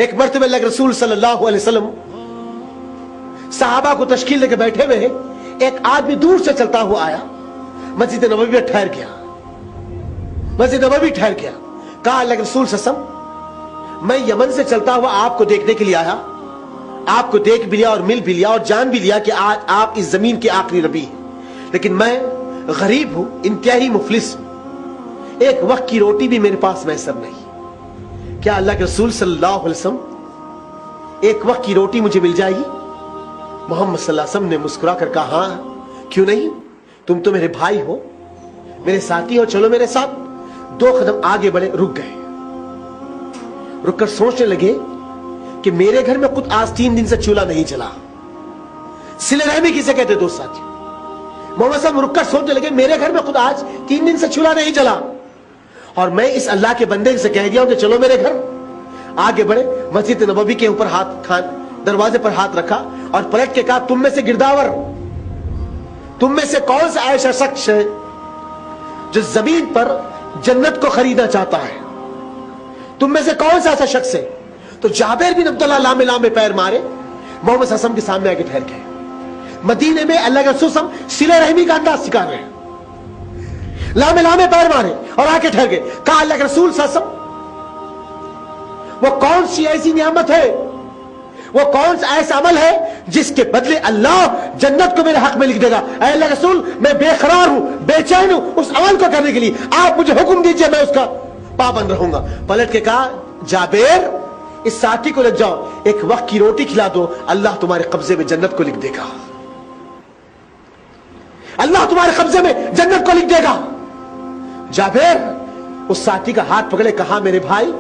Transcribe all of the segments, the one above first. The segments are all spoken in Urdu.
ایک مرتبہ اللہ کے رسول صلی اللہ علیہ وسلم صحابہ کو تشکیل لے کے بیٹھے ہوئے ہیں، ایک آدمی دور سے چلتا ہوا آیا، مسجد نبوی میں ٹھہر گیا، مسجد نبوی ٹھہر گیا، کہا اللہ کے رسول صلی اللہ علیہ وسلم میں یمن سے چلتا ہوا آپ کو دیکھنے کے لیے آیا، آپ کو دیکھ بھی لیا اور مل بھی لیا اور جان بھی لیا کہ آج آپ اس زمین کے آخری نبی ہیں، لیکن میں غریب ہوں، انتہائی مفلس ہوں، ایک وقت کی روٹی بھی میرے پاس میسر نہیں، کیا اللہ کے رسول صلی اللہ علیہ وسلم ایک وقت کی روٹی مجھے مل جائے گی؟ محمد صلی اللہ علیہ وسلم نے مسکرا کر کہا ہاں کیوں نہیں، تم تو میرے بھائی ہو، میرے ساتھی ہو، چلو میرے ساتھ۔ 2 قدم آگے بڑھے، رک گئے، رک کر سوچنے لگے کہ میرے گھر میں خود آج 3 دن سے چولہا نہیں چلا۔ صلہ رحمی کسے کہتے دوست ساتھی؟ محمد صاحب رک کر سوچنے لگے میرے گھر میں خود آج 3 دن سے چولہا نہیں چلا، اور میں اس اللہ کے بندے سے کہہ دیا ہوں کہ چلو میرے گھر۔ آگے بڑھے، مسجد نبوی کے اوپر دروازے پر ہاتھ رکھا اور پلٹ کے کہا تم میں سے گرداور، تم میں سے کون سا ایسا شخص ہے جو زمین پر جنت کو خریدنا چاہتا ہے؟ تم میں سے کون سا ایسا شخص ہے؟ تو جابر بن عبداللہ لامے لامے پیر مارے، محمد صلی اللہ علیہ وسلم کے سامنے آگے ٹھہر گئے۔ مدینے میں اللہ کے رسول صلی اللہ علیہ وسلم صلہ رحمی کا انداز سکھا رہے ہیں، لامے لامے پیر مارے اور آگے ٹھہر گئے، کہا اللہ کے رسول صلی اللہ علیہ وسلم وہ کون سی ایسی نعمت ہے، وہ کون سا ایسا عمل ہے جس کے بدلے اللہ جنت کو میرے حق میں لکھ دے گا؟ اے اللہ کے رسول میں بے قرار ہوں، بے چین ہوں اس عمل کو کرنے کے لیے، آپ مجھے حکم دیجئے، میں اس کا پابند رہوں گا۔ پلٹ کے کہا جابر اس ساتھی کو لے جاؤ، ایک وقت کی روٹی کھلا دو، اللہ تمہارے قبضے میں جنت کو لکھ دے گا، اللہ تمہارے قبضے میں جنت کو لکھ دے گا۔ جابر اس ساتھی کا ہاتھ پکڑے، کہا میرے بھائی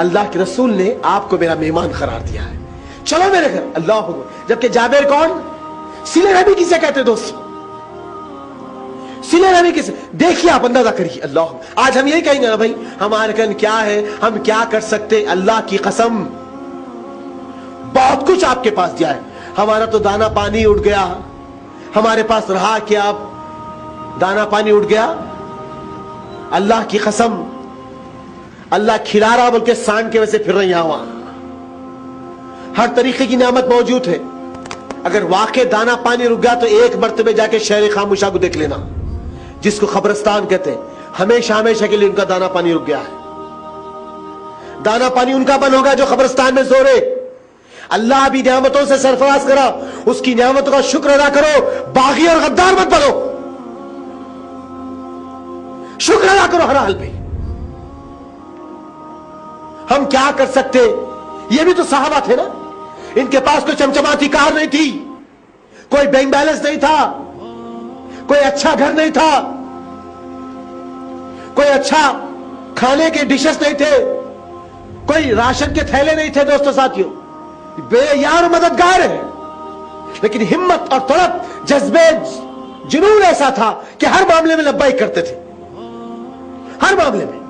اللہ کے رسول نے آپ کو میرا مہمان قرار دیا ہے، چلو میرے گھر۔ اللہ اکبر۔ جبکہ جابر کون؟ صلہ رحمی کسے کہتے دوست؟ صلہ رحمی کسے؟ دیکھیے آپ اندازہ کریے۔ اللہ اکبر۔ آج ہم یہی کہیں گے نا بھائی ہمارے کن کیا ہے، ہم کیا کر سکتے؟ اللہ کی قسم بہت کچھ آپ کے پاس دیا ہے، ہمارا تو دانا پانی اٹھ گیا، ہمارے پاس رہا کیا؟ اب دانا پانی اٹھ گیا۔ اللہ کی قسم اللہ کھلا رہا بلکہ سانڈ کے ویسے پھر رہے یہاں وہاں، ہر طریقے کی نعمت موجود ہے۔ اگر واقع دانا پانی رک گیا تو ایک مرتبہ جا کے شہر خاموشہ کو دیکھ لینا، جس کو قبرستان کہتے ہیں، ہمیشہ ہمیشہ کے لیے ان کا دانا پانی رک گیا ہے۔ دانا پانی ان کا بند ہوگا جو قبرستان میں سو رہے۔ اللہ بھی نعمتوں سے سرفراز کرا، اس کی نعمتوں کا شکر ادا کرو، باغی اور غدار مت بنو، شکر ادا کرو ہر حال میں۔ ہم کیا کر سکتے؟ یہ بھی تو صحابہ تھے نا، ان کے پاس کوئی چمچماتی کار نہیں تھی، کوئی بینک بیلنس نہیں تھا، کوئی اچھا گھر نہیں تھا، کوئی اچھا کھانے کے ڈشز نہیں تھے، کوئی راشن کے تھیلے نہیں تھے۔ دوستو ساتھیوں، بے یار و مددگار ہے، لیکن ہمت اور طلب، جذبے، جنون ایسا تھا کہ ہر معاملے میں لبیک کرتے تھے، ہر معاملے میں۔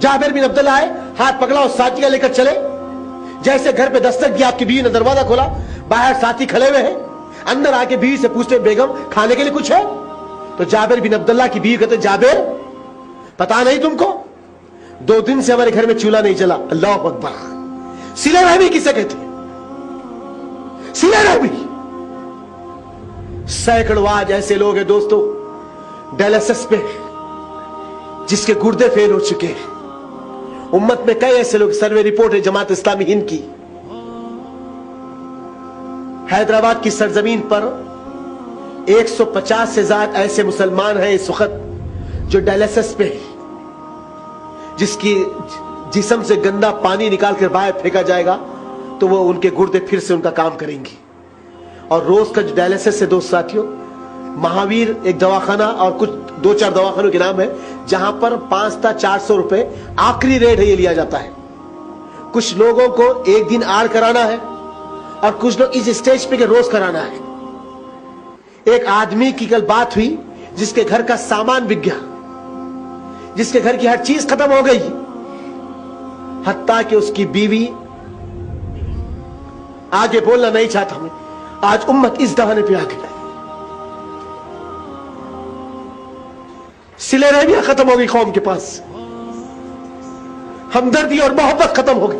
جابر بن عبداللہ آئے، ہاتھ پکڑا اور ساتھی کا لے کر چلے، جیسے گھر پہ دستک دی، آپ کی بیوی نے دروازہ کھولا، باہر ساتھی کھڑے ہوئے ہیں، اندر آ کے بیوی سے پوچھتے بیگم کھانے کے لیے کچھ ہے؟ تو جابر بن عبداللہ کی بیوی کہتے جابر پتا نہیں تم کو 2 دن سے ہمارے گھر میں چولہا نہیں چلا۔ اللہ اکبر۔ صلہ رحمی کسے کہتے؟ صلہ رحمی۔ سینکڑوں آج ایسے لوگ ہیں دوستو ڈائلسس پہ، جس کے گردے فیل ہو چکے ہیں۔ امت میں کئی ایسے لوگ، سروے رپورٹ ہے جماعت اسلامی ہند کی، حیدرآباد کی سرزمین پر 150 سے زائد ایسے مسلمان ہیں اس وقت جو ڈائلسس پہ ہیں، جس کی جسم سے گندا پانی نکال کر باہر پھینکا جائے گا تو وہ ان کے گردے پھر سے ان کا کام کریں گے۔ اور روز کا جو ڈائلسس ہے دوست ساتھیوں، مہاویر ایک دواخانہ اور کچھ 2-4 دواخانوں کے نام ہے جہاں پر 500-400 روپے آخری ریٹ ہے، یہ لیا جاتا ہے۔ کچھ لوگوں کو ایک دن آڑ کرانا ہے اور کچھ لوگ اس اسٹیج پہ کہ روز کرانا ہے۔ ایک آدمی کی کل بات ہوئی جس کے گھر کا سامان بک گیا، جس کے گھر کی ہر چیز ختم ہو گئی، حتیٰ کہ اس کی بیوی آگے بولنا نہیں چاہتا ہمیں۔ آج امت اس دہانے پہ آ گئی، صلہ رحمی ختم ہو گئی قوم کے پاس، ہمدردی اور محبت ختم ہو گئی۔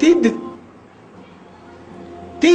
3